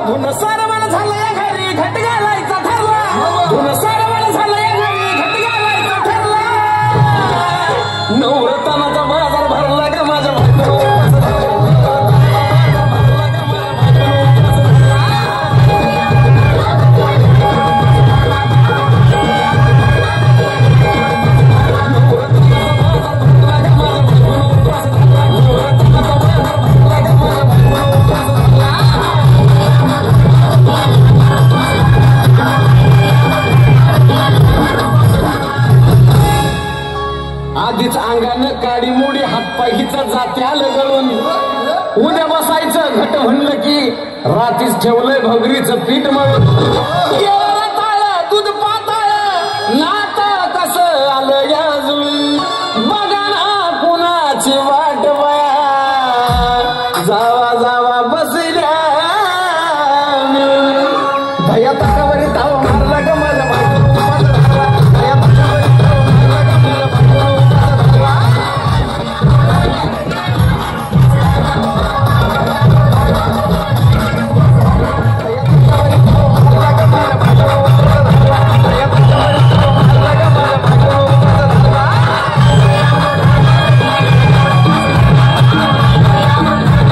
धुन सारवण झालं या घरी घट घालायचा ठरला धुन सारवण झालं या घरी घट घालायचा ठरला नवरत्नाचा बाजार भरला का माझ्या आधीच अंगानं काडी मोडी हातपाय हिचा जात्या लगळून उद्या बसायचं घट म्हणलं की रात्रीच ठेवलंय भगरीचं पीठ मळून दूध पाताळ नातं कसं आलं या जुळून बघा ना कुणाची वाट बया जावा जावा बसल्या भया